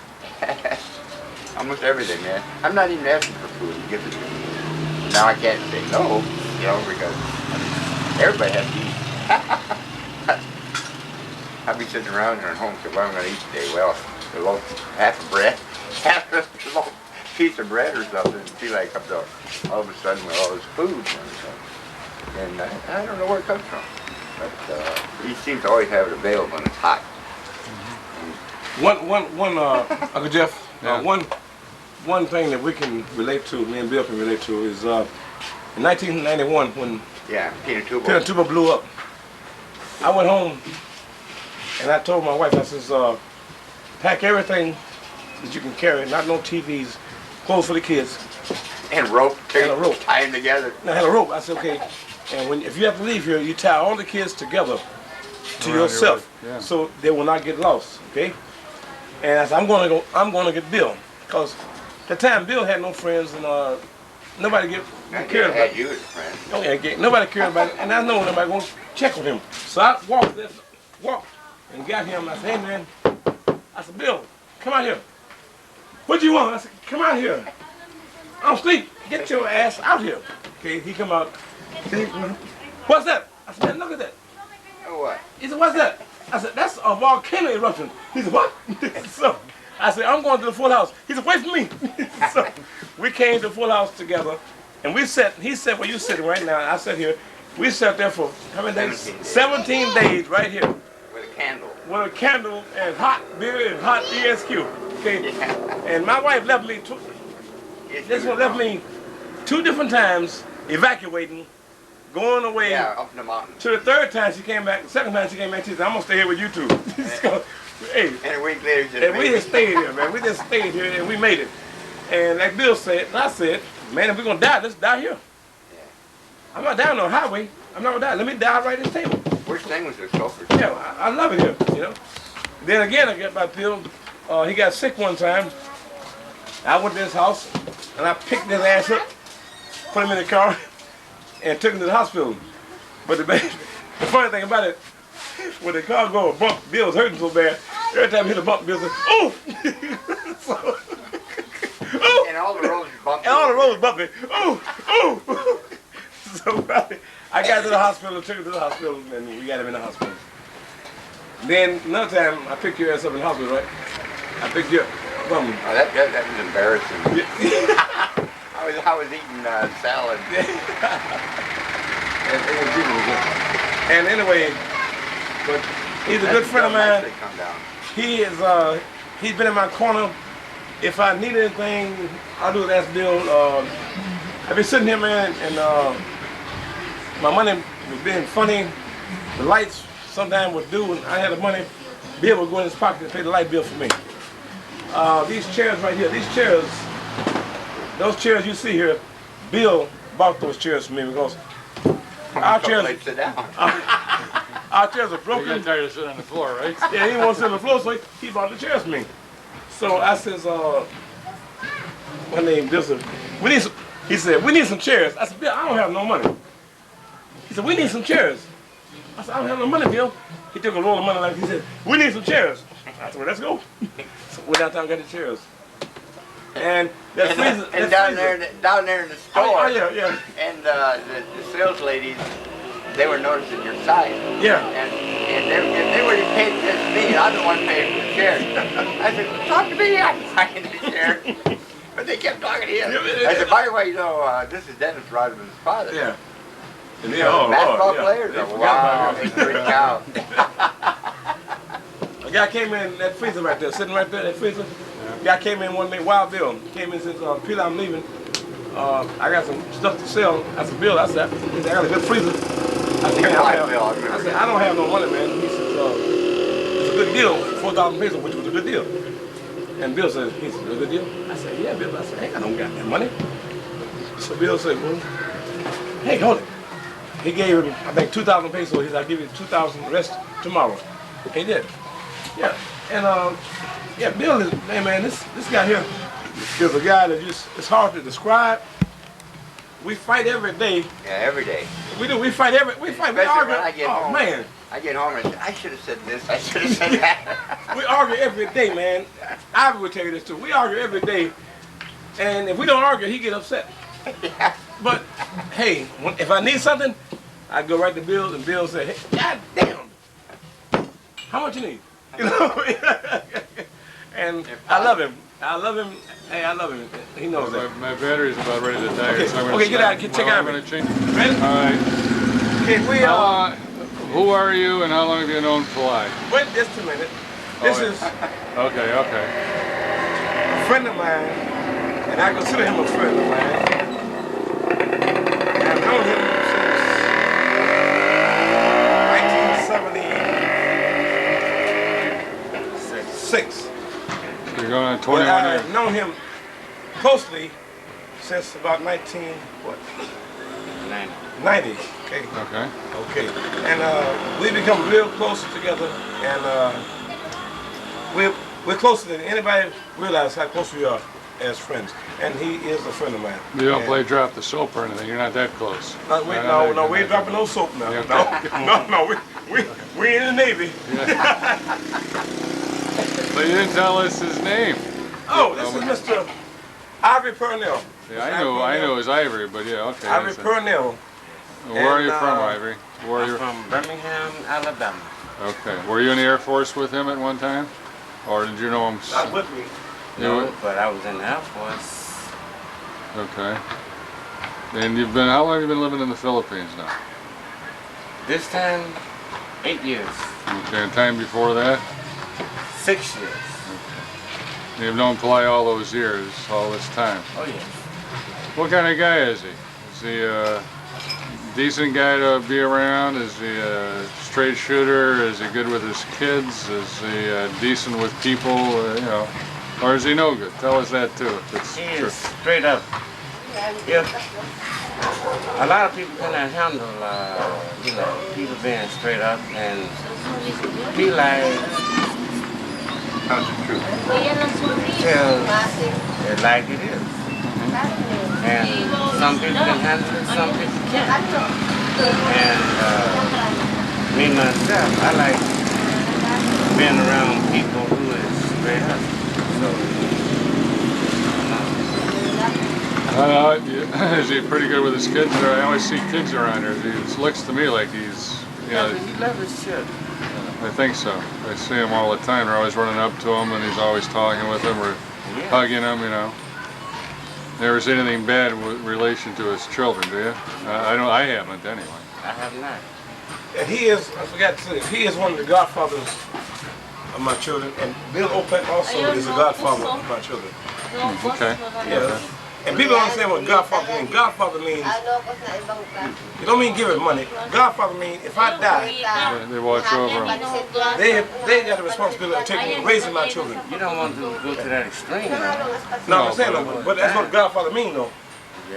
Almost everything, man. I'm not even asking for food. He gives it to me. Now I can't say no, you know, because everybody has to eat. I'll be sitting around here at home, so what am I going to eat today? Well, a loaf, half a bread, half a little piece of bread or something, and Pilay comes up all of a sudden with all this food. And I don't know where it comes from. But he seems to always have it available and it's hot. Uncle Jeff, Yeah. one thing that we can relate to, me and Bill can relate to, is in 1991 when Yeah, Pinatubo. Pinatubo blew up. I went home and I told my wife, I says, pack everything that you can carry, not no TVs, clothes for the kids. And rope. And a rope. Tie them together. And I had a rope. I said, okay. And if you have to leave here, you tie all the kids together to Around yourself, your waist, yeah. so they will not get lost. Okay. And I said, I'm gonna get Bill, because at the time Bill had no friends and nobody cared about Had you as a friend. Oh yeah, nobody cared about it, and I know nobody gonna check on him. So I walked and got him. I said, hey man, I said, Bill, come out here. What do you want? I said, come out here. I'm asleep. Get your ass out here. Okay, he come out. What's that? I said, man, look at that. Oh, what? He said, what's that? I said, that's a volcano eruption. He said, what? So I said, I'm going to the full house. He said, wait for me. So we came to the full house together, and we sat, he said, well, you sitting right now, I sat here. We sat there for how many days? 17 days right here. With a candle. With a candle and hot beer and hot ESQ. Okay? Yeah. And my wife left me, this one left me 2 different times evacuating, going away. Yeah, up in the mountains. To the 3rd time she came back, the 2nd time she came back, she said, I'm gonna stay here with you two. So, hey, And a week later, she said, and we just stayed here, man. We just stayed here and we made it. And like Bill said, and I said, man, if we're gonna die, let's die here. I'm not down on the highway. I'm not gonna die. Let me die right at this table. Worst thing was the chauffeur. Yeah, I love it here, you know. Then again, I got my Bill. He got sick one time. I went to his house and I picked his ass up, put him in the car, and took him to the hospital. But the funny thing about it, when the car go a bump, Bill was hurting so bad. Every time he hit a bump, Bill said, "Oh!" So, oh! And all the roads were bumpy. And all the roads bumpy. Oh! Oh! So I got to the hospital, took him to the hospital, and we got him in the hospital. Then another time, I picked your ass up in the hospital, right? I picked you up from. Oh, that was embarrassing. I was eating salad. And anyway, but he's a good friend of mine. Come down. He is, he's been in my corner. If I need anything, I'll do it. Ask Bill. I've been sitting here, man, and my money was being funny. The lights sometimes would do, and I had the money. Bill would go in his pocket and pay the light bill for me. These chairs right here, these chairs, those chairs you see here, Bill bought those chairs for me because our chairs, Sit down. our chairs are You broken. get tired of sitting on the floor, right? Yeah, he wants to sit on the floor, so he bought the chairs for me. So I says, my name, Bill said, he said, we need some chairs. I said, Bill, I don't have no money. He said, we need some chairs. I said, I don't have no money, Bill. He took a roll of money like he said, we need some chairs. I said, well, let's go. So we downtown and got the chairs. And that freezer. And that down there in the store. Oh, yeah. And the sales ladies, they were noticing your size. Yeah. And they were paid just me, and I'm the one paying for the chair. I said, talk to me, I'm buying the chair. But they kept talking to him. I said, by the way, you know, this is Dennis Rodman's father. Yeah. And Basketball players? They Oh, forgot wow, about they me. freaked out. A guy came in, that freezer right there, sitting right there, that freezer. Guy came in one day, Wild Bill. Came in and says, Pilay, I'm leaving. I got some stuff to sell. I said, Bill, I got a good freezer. I said, man, I don't have no money, man. He said, it's a good deal, 4,000 pesos, which was a good deal. And Bill said, he said, a good deal? I said, yeah, Bill. I said, hey, I don't got that money. So Bill said, well, hey, hold it. He gave him, I think, 2,000 pesos. He said, I'll give you 2,000 the rest tomorrow. He did. Yeah. And yeah, Bill is, man, this guy here is a guy that just, it's hard to describe. We fight every day. Yeah, every day. We do, we fight, we argue. When I get home. Man. I get home and I say, I should have said this, I should have said that. We argue every day, man. I would tell you this too. We argue every day. And if we don't argue, he get upset. Yeah. But, hey, if I need something, I go right to Bill, and Bill say, hey, God damn, how much you need? You know? And I love him. I love him. Hey, I love him. He knows that. My battery's about ready to die. Okay, so I'm gonna okay, get snap. out, check out. I'm going to change. Ready? All right. Okay, we Who are you and how long have you known Pilay? wait just a minute. This is Okay. a friend of mine, and I consider him a friend of mine. 6. You're going on But 21 years. I've known him closely since about 19, what? 90. Okay. Okay. Okay. And we become real close together, and we're closer than anybody realize how close we are as friends. And he is a friend of mine. You don't And- play drop the soap or anything. You're not that close. No, we ain't dropping no soap now. Yeah. No, we in the Navy. But you didn't tell us his name. Oh, this is Mr. Ivory Purnell. Yeah, I know it was Ivory, but yeah, okay. Ivory that's it. Purnell. Where are you And, from, Ivory? Where are you? From Birmingham, Alabama. Okay. Were you in the Air Force with him at one time? Or did you know him? Not with me. You- But I was in the Air Force. Okay. And how long have you been living in the Philippines now? This time, 8 years. Okay, and time before that? 6 years. You've known Pilay all those years, all this time. Oh, yes. What kind of guy is he? Is he a decent guy to be around? Is he a straight shooter? Is he good with his kids? Is he decent with people? Or is he no good? Tell us that too. If it's He true. is straight up. If a lot of people cannot handle, people being straight up, and Pilay tells the truth. Tells it like it is. And some people can handle it, some people can't. And me myself, I like being around people who is straight up. Is he pretty good with his kids? I always see kids around here. It looks to me like he's, He loves his children. I think so. I see him all the time. They're always running up to him, and he's always talking with them or hugging them. Never see anything bad with relation to his children, do you? I haven't anyway. I have not. And he is, I forgot to say, he is one of the godfathers of my children. And Bill Opec also is a godfather of my children. Okay. Yeah. And people don't understand what godfather means. Godfather means, it don't mean giving money. Godfather means if I die, They watch over him. they got the responsibility of raising my children. You don't want to go to that extreme, though. No, I'm saying no, but that's what Godfather means, though.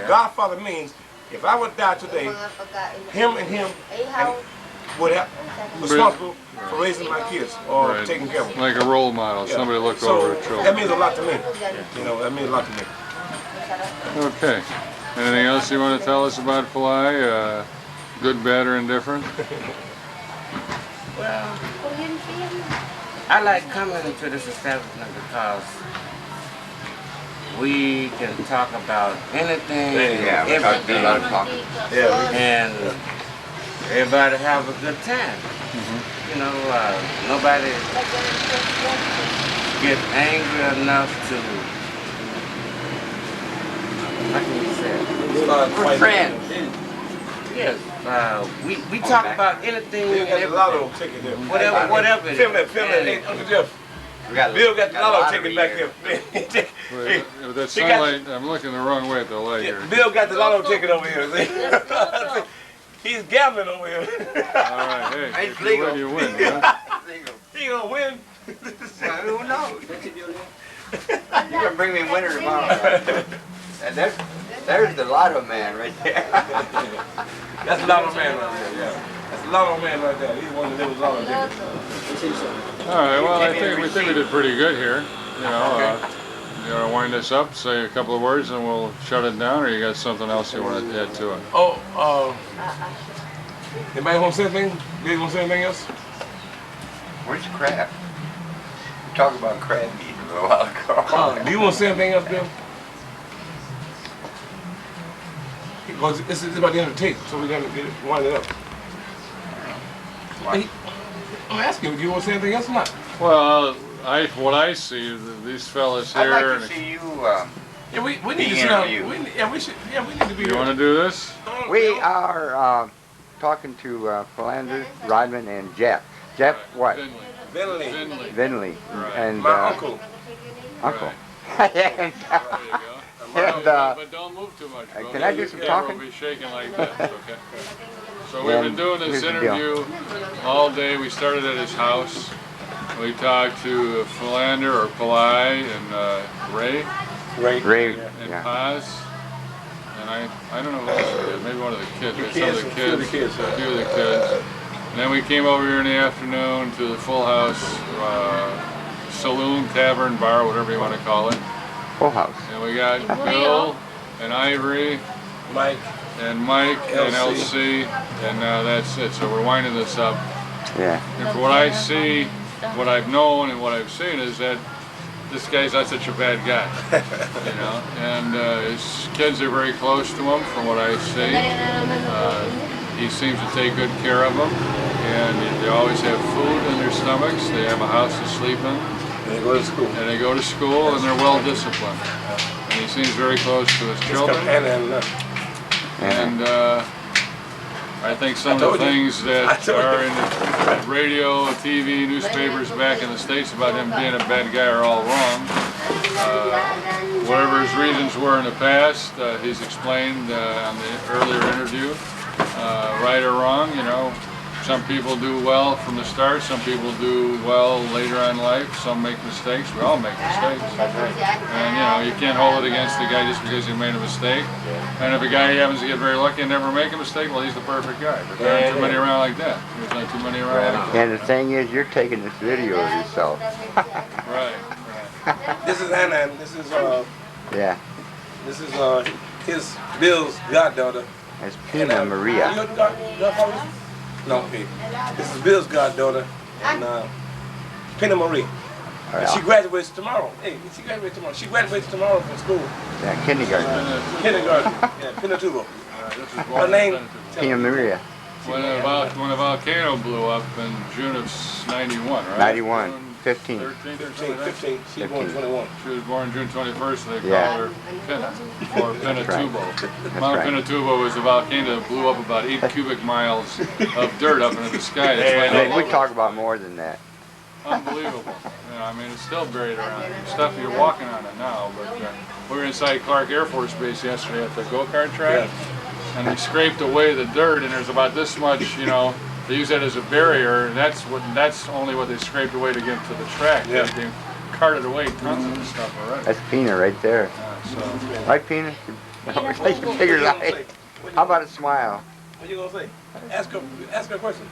Godfather means if I would die today, him would have responsible for raising my kids or Right. taking care of them. Like a role model, Yeah. somebody to look So over the children. that means a lot to me. That means a lot to me. Okay. Anything else you want to tell us about Pilay? Good, bad, or indifferent? Well, I like coming to this establishment because we can talk about anything, everything, and everybody have a good time. Nobody get angry enough to, how can you say it? We're friends. Yes, we talk about anything, Bill got the lotto ticket there. whatever it Film is. that. Hey, Uncle Jeff. Bill got the lotto ticket back here. Wait, with that sunlight, I'm looking the wrong way at the light here. Bill got the lotto ticket over here. See? He's gambling over here. All right, hey, It's if you win, you win. Huh? He gonna win. Who knows? You can bring me winner tomorrow. And there's the lotto man right there. That's Lotto Man right there, yeah. That's Lotto Man right there. He's one of those lotto tickets. All right, well, we think we did pretty good here. You want to wind us up, say a couple of words, and we'll shut it down, or you got something else you want to add to it? Anybody want to say anything? Bill want to say anything else? Where's the crab? We talked about crab meat a little while ago. Do you want to say anything else, Bill? Because this is about the end of the tape, so we're going to wind it up. Hey, I'm asking you, do you want to say anything else or not? Well, what I see, these fellas here. I'd like to see you. Yeah, we need Being to sit down. interviewed. We need to be You here. want to do this? We are talking to Philander, Rodman, and Jeff. Jeff, what? Finley. Vinley. Right. And My uncle. Uncle. There you go. And, But don't move too much. Bro. can I do some The talking? camera will be shaking like that, okay? So we've been doing this here's the deal. interview all day. We started at his house. We talked to Philander or Pilay and Ray Ray, and yeah. Paz. And I don't know who else we did. Maybe one of the kids. The Some kids, of the a few of the kids. kids, A few of the kids. And then we came over here in the afternoon to the Full House saloon, tavern, bar, whatever you want to call it. Full House. And we got Bill and Ivory Mike. and Mike and LC, and that's it. So we're winding this up. Yeah. And for what I see, what I've known and what I've seen is that this guy's not such a bad guy, you know. And his kids are very close to him, from what I see. He seems to take good care of them, and they always have food in their stomachs. They have a house to sleep in. And they go to school. And they go to school, and they're well disciplined. And he seems very close to his children. And I think some of the things that are in the radio, TV, newspapers back in the States about him being a bad guy are all wrong. Whatever his reasons were in the past, he's explained on the earlier interview, right or wrong, you know. Some people do well from the start, some people do well later on in life, some make mistakes, we all make mistakes. And you know, you can't hold it against the guy just because he made a mistake. And if a guy happens to get very lucky and never make a mistake, well, he's the perfect guy. But there aren't too many around like that. There's not too many around like that. And the thing is, you're taking this video of yourself. Right. This is Anna, and this is Yeah. this is his Bill's goddaughter. It's Pina Maria. Your godfather? No, hey. This is Bill's goddaughter, and Pina Marie. And she graduates tomorrow. Hey, she graduates tomorrow. She graduates tomorrow from school. Yeah, kindergarten. Kindergarten. Yeah, Pinatubo. Her name? Pina Maria. When the volcano blew up in June of 91, right? 91. 15. 15. She was born 21. She was born June 21st, and they Yeah. called her Pina, or Pinatubo. Mount right. Pinatubo was a volcano that blew up about 8 cubic miles of dirt up into the sky. That's why Hey, we talk about more than that. unbelievable. You know, I mean, it's still buried around here. Stuff you're walking on it now, but we were inside Clark Air Force Base yesterday at the go-kart track, and they scraped away the dirt, and there's about this much, you know. They use that as a barrier, and that's only what they scraped away to get to the track. Yeah. They carted away tons of the stuff already. That's Pina right there. So, Right, Pina? Take your fingers out. How about a smile? What you gonna say? Ask her a question.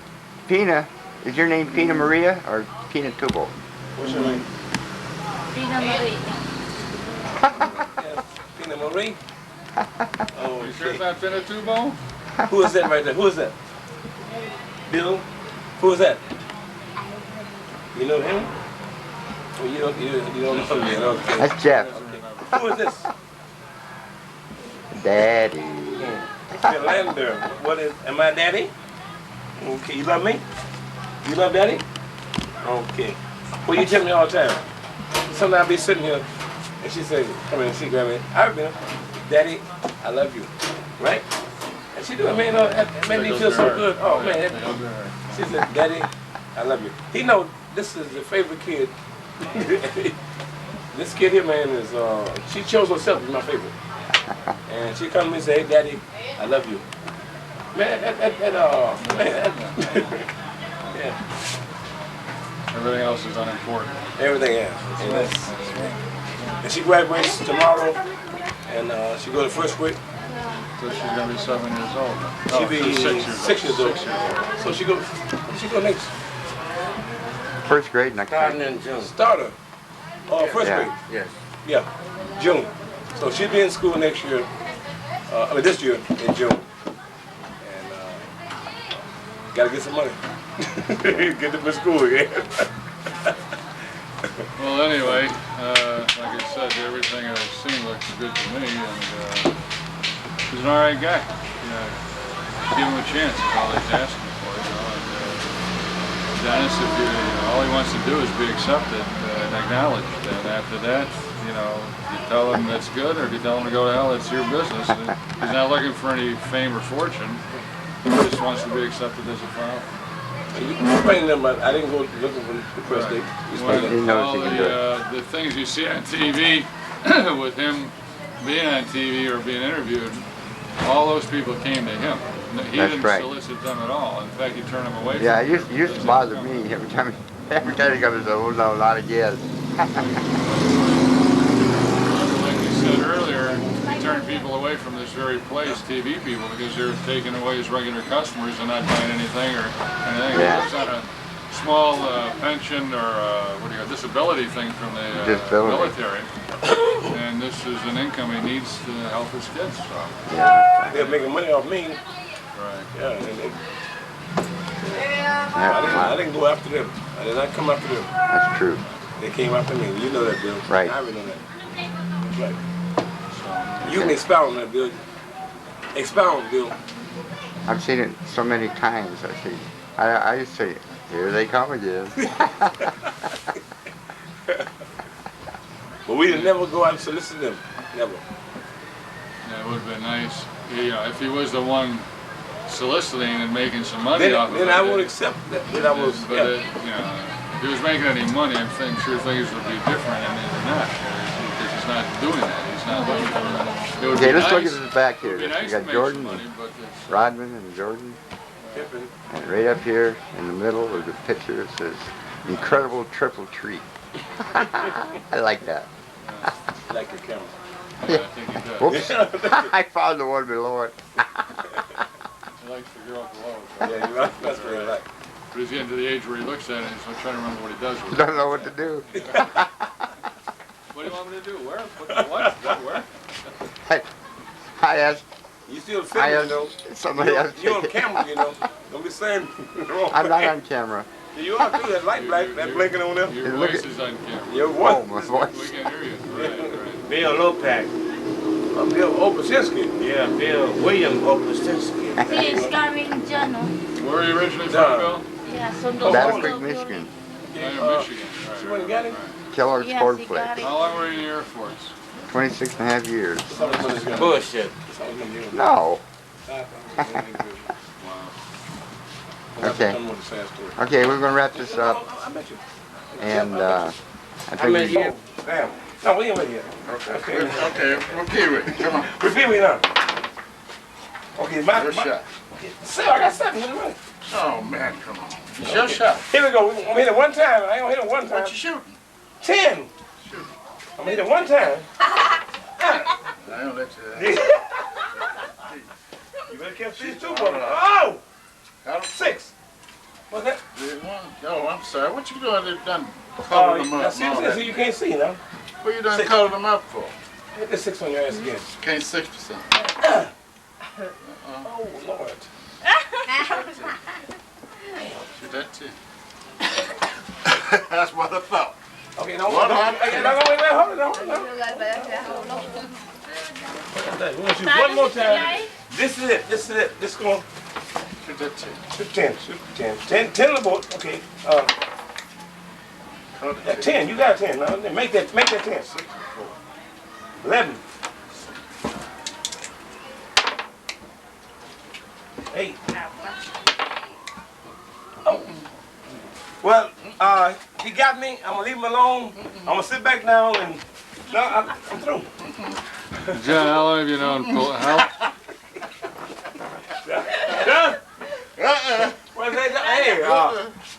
Pina, is your name Pina Maria or Pina Tubo? What's your name? Pina Marie. Pina Marie? Oh, you sure it's not Pinatubo? Who is that right there? Who is that? Bill? Who is that? You know him? Well, you don't know him yet. Okay. That's Jeff. Who is this? Daddy. Philander. What is? Am I daddy? Okay. You love me? You love daddy? Okay. Well, you tell me all the time. Sometimes I'll be sitting here and she say, come in and she grab me. I've been, Daddy, I love you. Right? And she do it, man. That made me feel so good. Oh, man. She said, Daddy, I love you. He know this is the favorite kid. This kid here, man, is, she chose herself to be my favorite. And she come to me and say, hey, Daddy, I love you. Man, yeah. Everything else is unimportant. Everything else. And she graduates tomorrow, and she go to first grade. So she's gonna be 7 years old. She'll be 6 years old. So she go next. First grade next Starting year. in June. Starter. First grade. Yes. Yeah, June. So she'll be in school next year. This year in June. And gotta get some money. Get to school again. Well, anyway, like I said, everything I've seen looks good to me, and he's an alright guy. Give him a chance is all he's asking for, you know. And, Dennis, all he wants to do is be accepted and acknowledged, and after that, you know, you tell him that's good, or if you tell him to go to hell, it's your business. And he's not looking for any fame or fortune. He just wants to be accepted as a father. You explain them, but I didn't go looking for the first date. All the things you see on TV with him being on TV or being interviewed, all those people came to him. He didn't solicit them at all. In fact, he turned them away. Yeah, it used to bother me every time Every time he comes, oh no, not again. Like you said earlier, he turned people away from this very place, TV people, because they're taking away his regular customers and not buying anything or anything. Yeah. It's not a small pension or what do you got, disability thing from the Disability. military. And this is an income he needs to help his kids. So. Yeah, They're making money off me. Right. Yeah, and they, that's I didn't go after them. I did not come after them. That's true. They came after me. You know that, Bill. Right. I already know that. That's right. You can expound on that, Bill. Expound, Bill. I've seen it so many times. I used to say, here they come again. But we didn't never go out and solicit them. Never. Yeah, it would have been nice. If he was the one soliciting and making some money Then, off of it. then I would accept that. Then I was, But if he was making any money, I'm sure things would be different, and they're not. Because he's not doing that. He's not looking for that. It would Okay, be let's look nice. at this back here. It would be nice We to got make Jordan, some money, but it's, Rodman and Jordan. And right up here in the middle is a picture that says, incredible triple treat. I like that. I like your camera. yeah, I think he does. Whoops. I found the one below it. He likes the girl below. So. Yeah, you're right. That's what I like. But he's getting to the age where he looks at it and he's trying to remember what he does with it. Don't know what to do. What do you want me to do? Where? What? Where? I asked You still filming, you know. somebody else. You're on camera, you know. Don't be saying wrong. I'm not on camera. You are too. That light black, that blinking on there. Your Look voice at- is on camera. Your Oh, voice. my We voice. can hear you. Right. Bill Lopak. Bill Opasinski. Yeah, Bill William Opasinski. Sí, es Carmen Llano. Where are you originally Down. from, Bill? Ya, son dos. Battle dos Creek, flores. Michigan. I'm in Michigan. She went and got it? Kellogg's Yeah, Corn she got Flakes. it. How long were you in the Air Force? 26 and a half years. Bullshit. No. Wow. Okay. Okay, we're going to wrap this up. I bet you. And I I think met you. Damn. No, we ain't ready yet. Okay. Okay, repeat it. Come on. Repeat me now. Okay, my Your shot. Seven, I got 7 in the money. Oh, man, come on. It's your shot. Here we go. I'm gonna hit it one time. I ain't gonna hit it one time. What you shooting? 10. I'm gonna hit it one time. I don't let you. You better catch these two, brother. Oh! Got 6. What's that? Oh, I'm sorry. What you doing? They done colored them up. See, you can't see now. What you done 6. colored them up for? Hit the 6 on your ass again. Can't 6%. Oh, Lord. Shoot that too. That's what I thought. Okay, no, What no, happened? wait, hold it, hold it. We're gonna shoot one more time. This is it, this is it. This is going. Shoot that too. Shoot 10, shoot 10. 10 on the board. Okay. That 10, you got a 10. Now, make that 10. 11. 8. Oh. Well, he got me. I'm gonna leave him alone. I'm gonna sit back down and no, I'm through. John, how long have you known how? Done? What's that? Hey,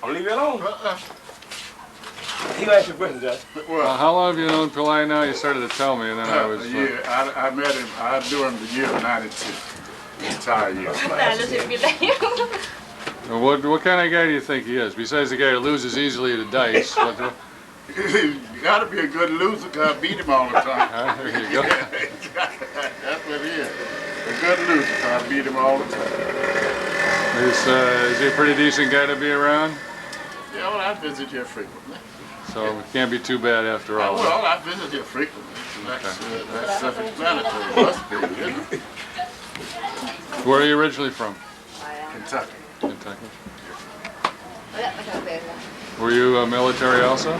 I'll leave you alone. He asked you a question, Judge. How long have you known Pilay now? You started to tell me, and then I was. A year. I met him. I knew him the year of '92. The entire year. What kind of guy do you think he is? Besides the guy who loses easily to dice. You gotta be a good loser, cause I beat him all the time. There you go. That's what he is. A good loser, cause I beat him all the time. Is he a pretty decent guy to be around? Yeah, well, I visit here frequently. So it can't be too bad after all. Well, I visit here frequently. That's self-explanatory. Must be, you know? Where are you originally from? Kentucky. Kentucky. Were you military also? I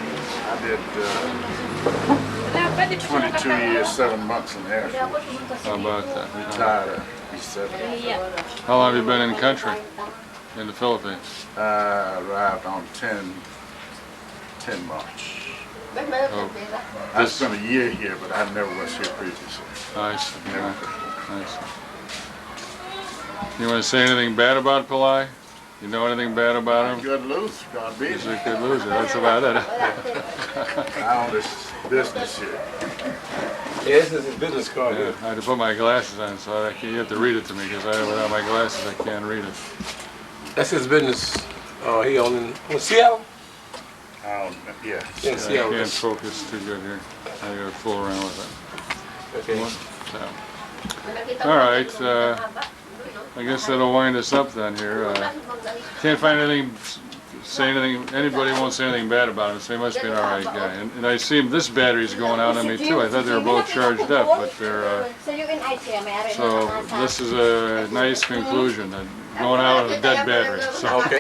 did 22 years, 7 months in the Air Force. How about that? Retired at B-7. How long have you been in the country? In the Philippines? Arrived on 10 March. I spent a year here, but I never was here previously. Nice. Nice. You want to say anything bad about Pilay? You know anything bad about him? Good loser, God beat He's him. a good loser, that's about it. I own this business here. Yeah, this is his business card Yeah, here. I had to put my glasses on, so you have to read it to me, because without my glasses I can't read it. That's his business. He on in Seattle? I own, yeah. Yeah, I Seattle. can't focus too good here. I gotta fool around with Okay. it. So, all right, I guess that'll wind us up then here. Can't find anything, anybody won't say anything bad about him, so he must be an alright guy. And I see this battery's going out on me too. I thought they were both charged up, but they're, so this is a nice conclusion, going out on a dead battery. So. Okay.